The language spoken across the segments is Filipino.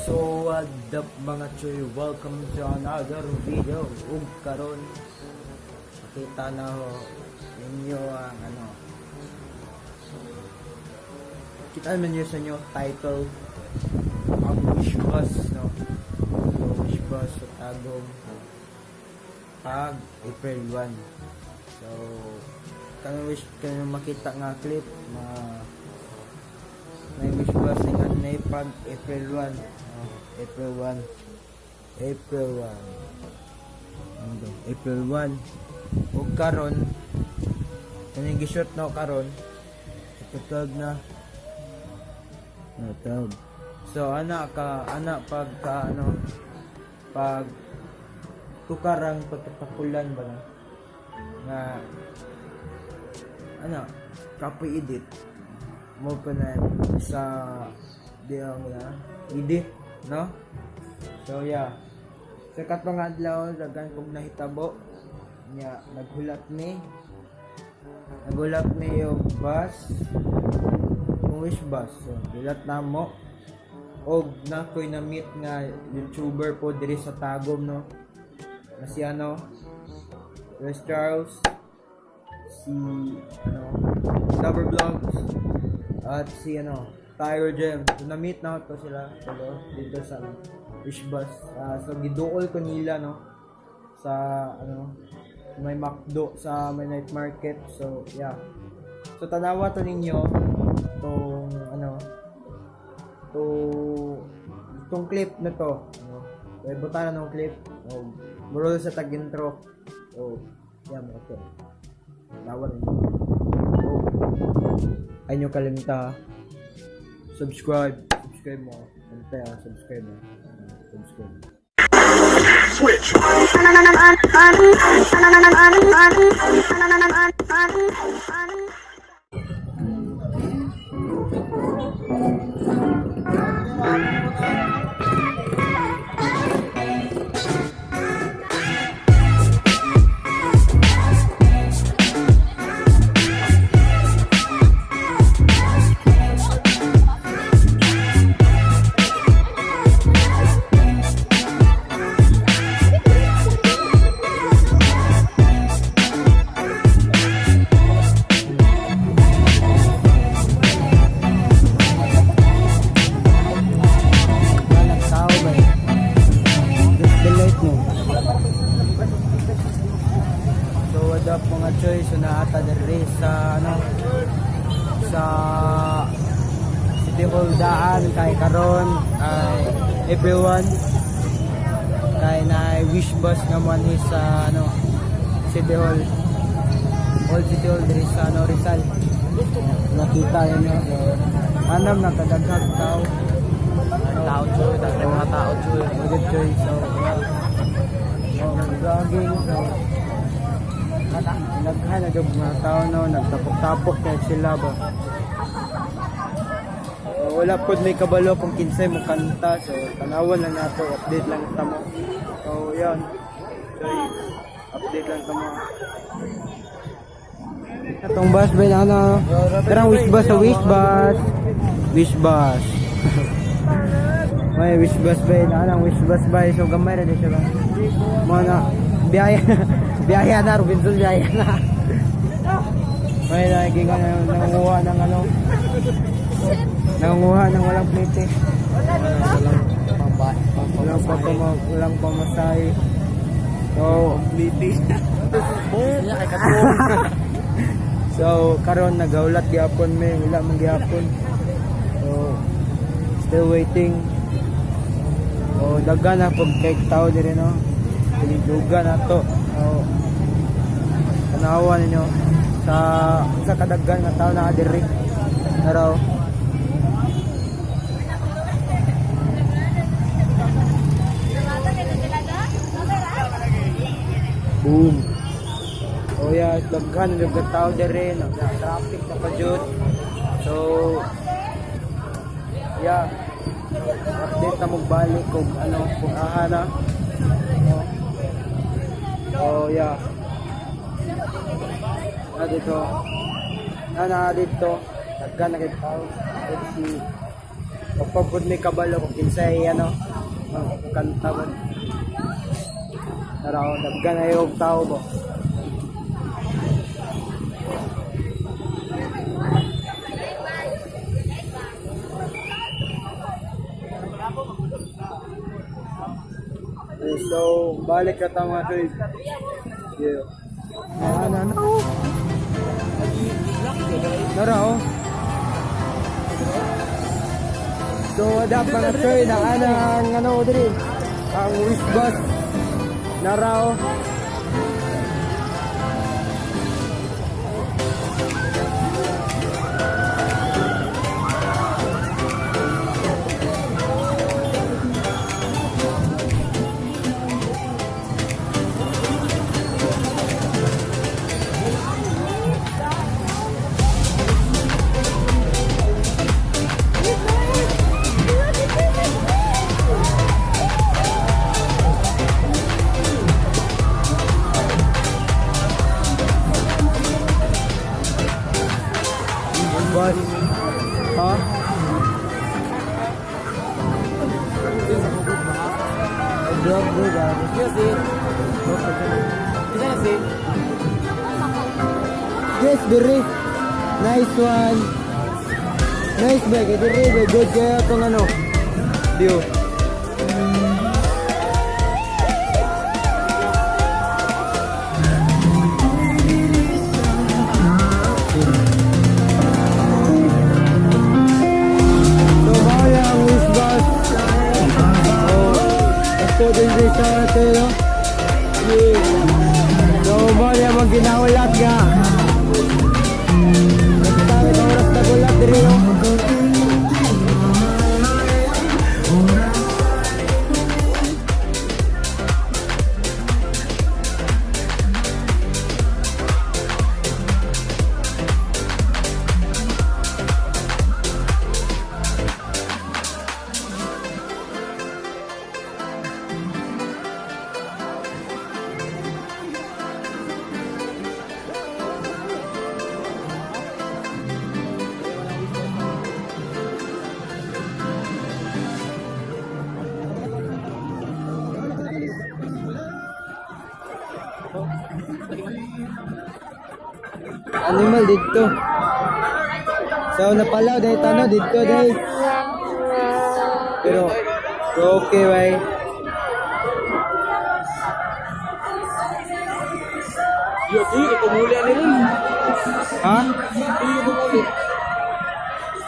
So what up mga choy, welcome to another video. Ug karon makita na ho ninyo ang kita naman yun sa inyo title ang wish bus, no? So wish bus sa tagong pag April 1. So wish kayo makita nga clip may wish bus nga na pag April 1. April 1 ug karon kaning gi-short na karon ipatag na tag. So pag tukarang pagkapakulan ba na nga copy edit mo pa na sa diyan na edit, no? So yeah, sa katong adlaw dagan kog nahitabo nya naghulat mi yung bus yung wish bus. So gulat na mo og nakoy na meet nga YouTuber po diri sa Tagum, no? Na si West Charles, si Lover Vlogs at si Tyro Gem. So na-meet na to sila dito sa wish bus. So giduol ko nila, no, sa may McDo sa may night market. So yeah, so tanawa to ninyo tong clip na to, no? So ibutan na ng clip muro sa tag intro. So yeah, okay, tanawa ninyo. Ay nyo kalimta subscribe mo subscribe switch. Up mga choy, so naata diri sa sa City Hall daan kay karon ay April 1 kay na wish bus naman ni sa City Hall, Old City Hall diri sa Rizal. Nakita niyo nakadaghang tao choy, daghang mga tao choy, good choy. So vlogging, so naghanagab mga tao nagtapok-tapok kaya sila ba. Wala po may kabalo kung kinsay mo kanta, so tanawan lang nato, update lang tamo. So yan, so update lang tamo. Atong bus ba na karang wish bus sa wish bus may wish bus ba na wish bus ba, so gamay ra di siya ba mga biyaya na, Robinson biyaya na. May naging nangunguha ng walang plate. Walang pamasahe. So, plate. So, karon nagaulat gyapon may wala man gyapon. So, still waiting. So, daga na pag kay tao diri, no. Piliduga na to. So, tanawa ninyo sa kadaggan na tao na diri araw. Boom. Oh yeah, daghan ng tao diri, traffic na pa jud. So yeah, update na magbalik kung kung ahana. Oh yeah. Dito. Daghan na kay tao. Si Pagpapod may kabalo kung kinsay ano, ang kanta ba. Tara, nagka na yung tao ba? Okay, so, balik ka tao mga tuwid. Yeah. Ano? Tara, oh. So, ada pa na choy na ang ano diri. Ang wish bus. Naraw. Bus. Ha? Drop go guys. Yes, yes, Diri. Nice one. Nice bag. Diri, good kaya itong ano. View. So, din sa ito, no? So, bali ang ginaulat nga. Nagtawid ang oras na gulat din, no? Animal dito. So napalaw dahil tano dito dahil. Pero okay bye. Yo, ito kumuli ani rin. Ha? Ito kumuli.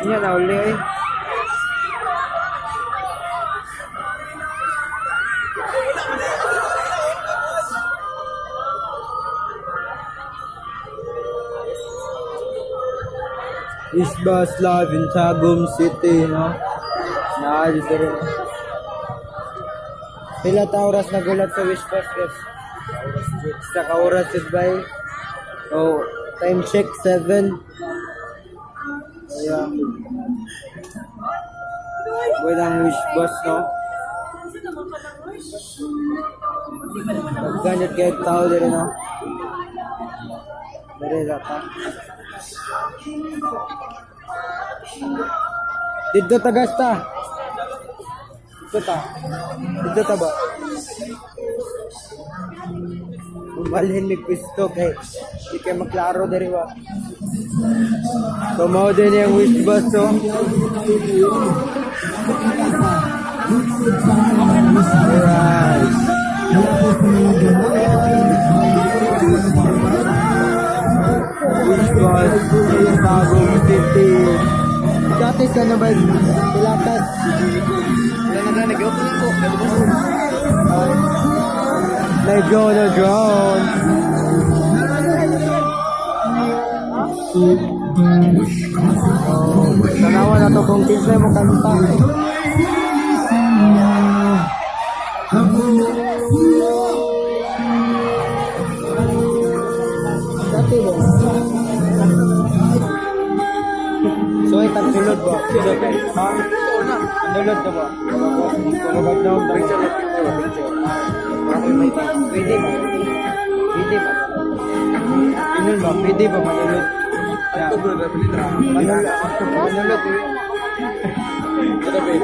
Iya na uli eh. Is bus live in Tagum City, no? Dito rin. Pila ta oras na gulat sa wish bus, guys? Sa ka-oras is by oh, time check 7. Ayan. Walang wish bus, no? Ganyan kayo tao din, no? Dari rata. Dito tagas ta. Dito ta ba? Umalhin ni pisto kay di kay maklaro dari wa. Tumaw din yung wish bus to. Alright. Wish bus Tagum City. Dati sa naman Pilatas. Wala na nag-open ko. Nag-go na drone. Tanawa na to kung kinsay mo kanta. Dati ba? So ay tagsulod ba? Sulod ba? Ha? Sulod ka ba? Sulod na ako. Pwede ba? Pwede ba? Inon ba? Pwede ba manulod? Manulod. Ito ba?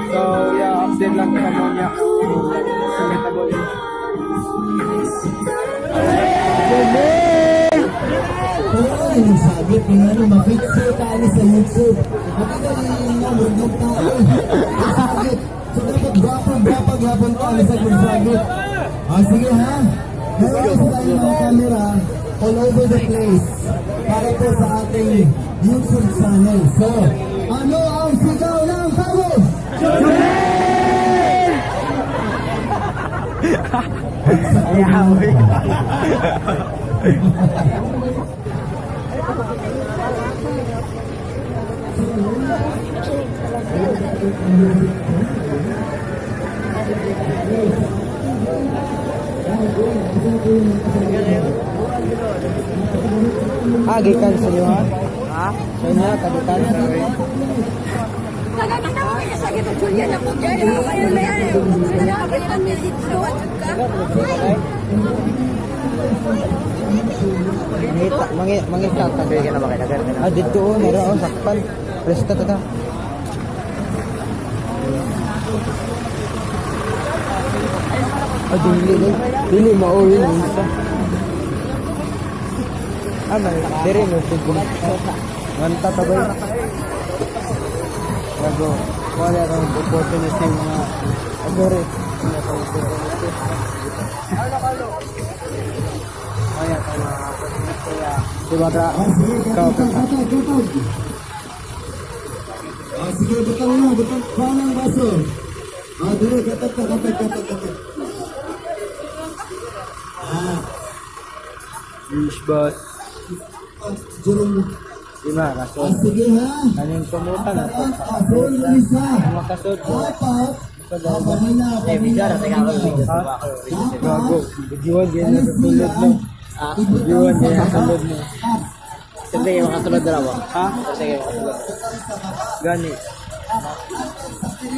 So, yeah, update lang kita mo niya. Sa metabol. Sabi ko nga rin, mapicture tayo sa YouTube. Magagaling nga, huwag ng tao. Sakit. So dapat gapang hapon tayo sa pagsagit. Sige ha. Meron tayo ng camera all over the place. Para po sa ating YouTube channel. So, ano ang sigaw ng tao? Gikan sa iyo ha? Ha? So niya, kagikan sa iyo. Nakakita mo kaya sa gito, Julian, ako dyan, ako kayo na yan. Nakakita mo yung dito, atod ka. Mangita ka. Bigyan na ba kayo nagar? Dito o, meron o, sakpan. Presta ta. Dili mauwi na isa. Diri mo siguro. Manta ta ba? Bago, wala kang opportunity mga agore. Ayan, diba ka? Ikaw ka. Sige, butang na, butang panang baso. Dito, katat. Fish boss. Jerome. Lima, kaso. Sige ha. Kaning kumutan ako. Ason yung isa. Makasod ko. Apat. Bidyara, teka ako. Bago. Bidyuan din na sulod mo. Bidyuan din na sulod mo. Sige, yung makasunod na raw. Ha? Sige. Gani.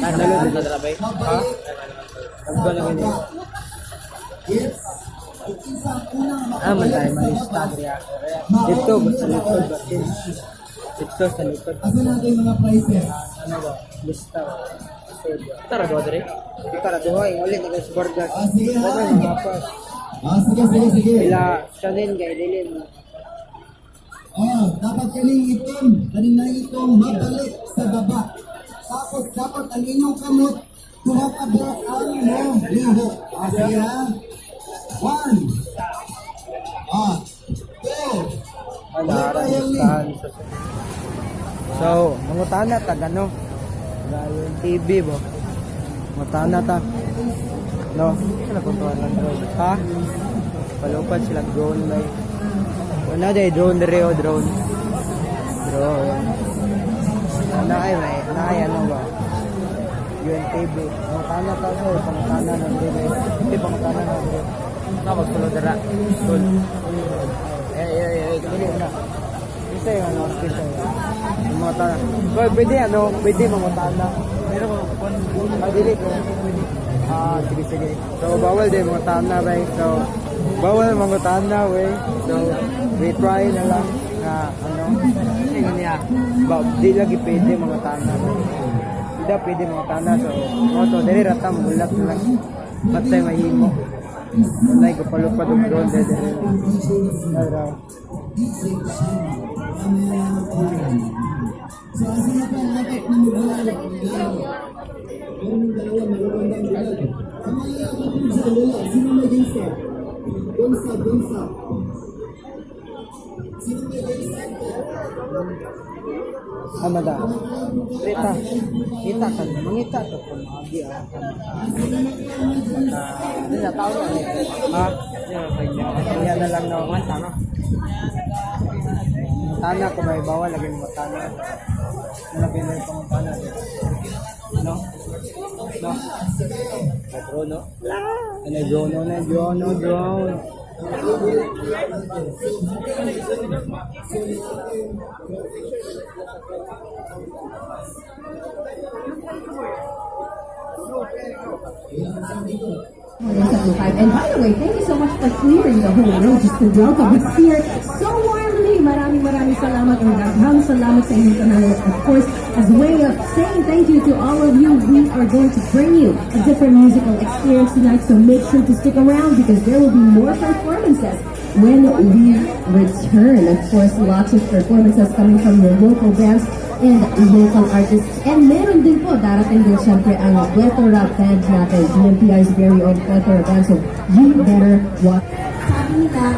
Kasunod na raw ba? Ha? Ang gani gani. Tayo malista. Dito, sa likod. Dito, sa likod. Asa natin yung mga prices? Ano ba? Lista. Tara, doon rin. Ika na duhay. Ulit na sa burger. Sige ha. Ano yung mapas? Sige. Ila, sanin kay Lilin. Dapat kaning na itong mabalik sa baba. Tapos dapat ang inyong kamot tumapabot ang inyong liho. Sige ha. 1. 2. Alara, listahan. So, mangutana ta gano. Yung TV bo. Mangutana ta. No, sila kontrol lang drone. Ha? Palupad sila drone may. Wala day drone dire o drone. Drone. Naay ano ba? UNTV. Mangutana ta so, pangutana na dire. Hindi pangutana na dire. Tapos sulod dira. Sul. Dili na. Isa yung ano, isa yung mga tana. Pwede mga tana. Meron mga dili ko. Sige. So, bawal din mga tana, bay. So, bawal mga tana, wey. So, we try na lang na, ano, di lagi pwede mga tana. Hindi pwede mga tana. So, dili rata, mulat na lang. Matay mahimo. Walay ko palupad ang drone dede. Araw. So, asa na pa ang atak ng mga meron ng dalawa magagandang bilad. Ang mga yakapin sa lola, sino may ginsa? Gonsa. Sino may ginsa? Amada. Kita kan, mangita to kung magi Nila tao na. Ha? Kaya na lang na tana. Tana ko may bawal lagi mo tana. Nalagay na yung tana. No? Drone. Drone. And by the way, thank you so much for clearing the whole road just to welcome us here so warmly. Maraming maraming salamat and daghang salamat sa inyong tanan. Of course, as a way of saying thank you to all of you, we are going to bring you a different musical experience tonight, so make sure to stick around because there will be more performances when we return. Of course, lots of performances coming from your local bands and local artists. And meron din po, darating din syempre ang plethora band natin, GMPI's very own plethora band. So you better watch. Sabi nila,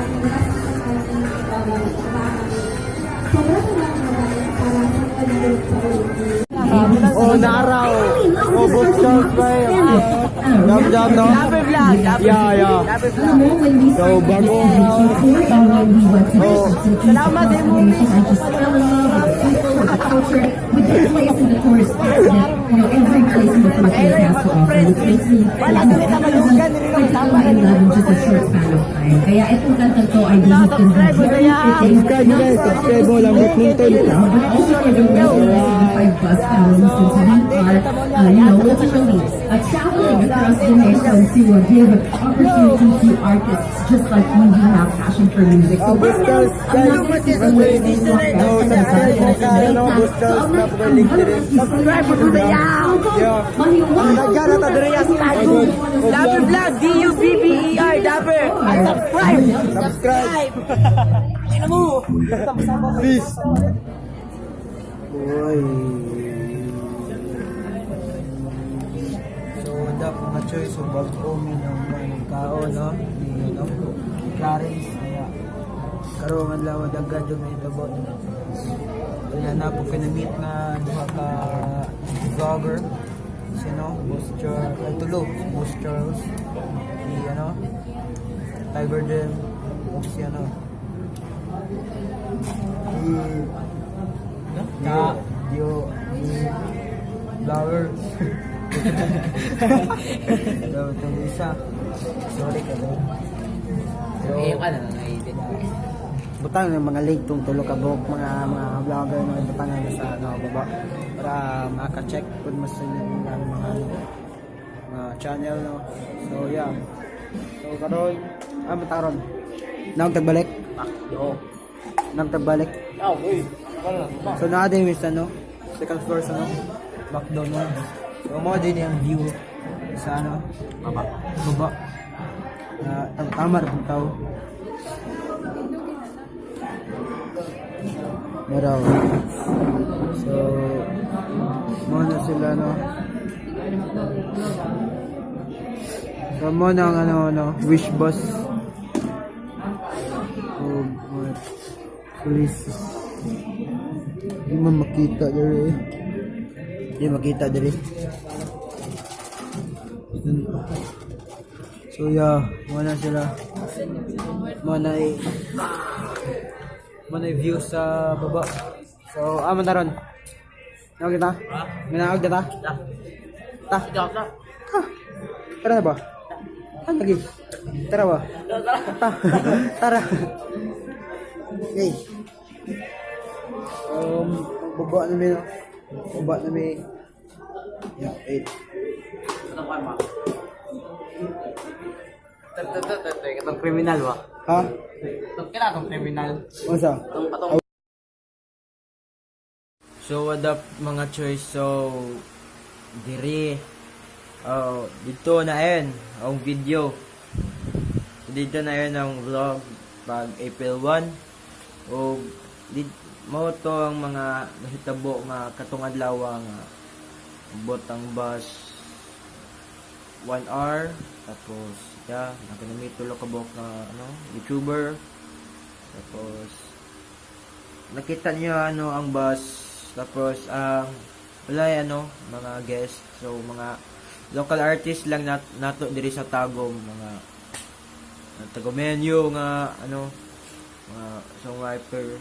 sobrang lang naman para magpalulog sa ulit. Oh, naraw. Oh, boss Charles ba yun? Dam, no? Yeah. Alam mo, when we So, started bago. this edition, when we went to Salamat din mo, I just fell in love with people, with the culture, with the place in the tourist that, every place in the Philippines has to offer, which makes me fall in love in just a short span of time. Kaya itong kantang to, I believe can be very fitting. Subscribe nyo guys, subscribe mo lang, Bitling Tol. But also for the reason 5 bus families since we are, literally traveling across the nation to give opportunity to artists just like you who have passion for music. So Boss Charles, guys, subscribe mo ka, Boss Charles, na po link din. Subscribe mo to Yeah. Nagkara ta diri sa tago. Dapper Vlog, D-U-B-B-E-R, Dapper. Subscribe. Subscribe. Ina mo. Peace. Uy. So, dapat mga choice o bag-omi ng mga kao, no? Clarence, kaya karoon lang ang agad yung may tabo. Kaya na po pinamit na duha ka vlogger. Sino? Boss Charles. Ay, tulo. Boss Charles. Si, Tiger din. Si, Flower. Dapat yung isa. Sorry ka daw. So, Ka na naitin. butang ng mga link tong tulo ka buhok mga vlogger mga butangan sa baba para maka-check kung mas mga channel, no. So yeah. So karon mataron. Nang tagbalik. Yo. Nang tagbalik. Uy. So na din is second floor sa backdown mo. So mo din yung view sa baba. Tamar pang tao. Maraw. So muna sila So muna ang wish bus. Oh, my police. Hindi man makita dali. Hindi makita dali. So yeah, muna sila. Muna view sa baba. So, mataron. Nawag kita? Minawag kita? Ta? Tara na ba? Lagi? Tara ba? Ta? Tara. Okay. Baba namin, Baba namin. Yeah, 8. Itong kriminal ba? Ha? Itong kriminal. Masa? Atong So what up mga choice, so diri dito na yun ang video, dito na yun ang vlog pag April 1 o mo to ang mga nahitabo nga katong adlaw nga botang bus 1 hour tapos nakanami tulo ka buok na YouTuber tapos nakita niyo ang bus. Tapos, wala mga guest. So, mga local artists lang nato diri sa Tagum. Mga taga-menu, mga songwriter,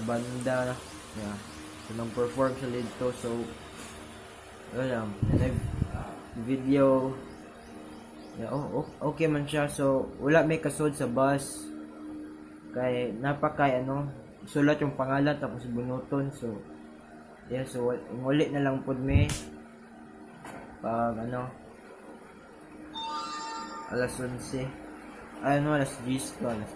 banda. Yeah. So, nang-perform sa dito. So, wala. Video. Yeah, okay man siya. So, wala may kasod sa bus. Kay, sulat yung pangalan tapos bunuton. So yeah, so ngulit na lang pud mi pag alas 11 alas 10 to alas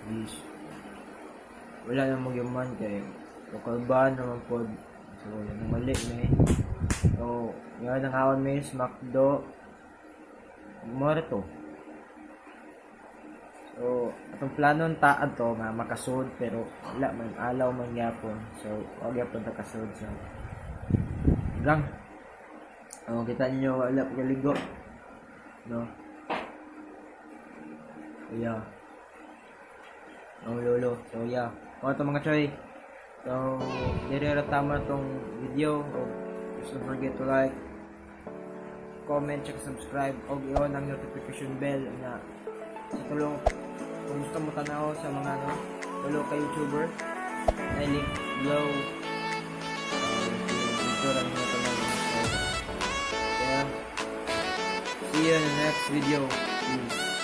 10. wala na mo man kay local ban naman po. So yung mali may. So yan ang hawan may smakdo. Mora to. So atong plano ta adto nga makasud pero wala man alaw man gyapon. So wag gyapon ta kasud so. Gang. Oh, kita niyo wala pa ligo. No. Yeah. Oh, lolo. So, yeah. O, ito mga choy. So, dire tama tong video. Just don't forget to like, comment, check, subscribe. O, i-on ang notification bell na sa tulong. Kung gusto mo tanaw sa mga tulo ka YouTuber, na link below. Dito lang mo tanaw. So, yeah. See you in the next video. Peace.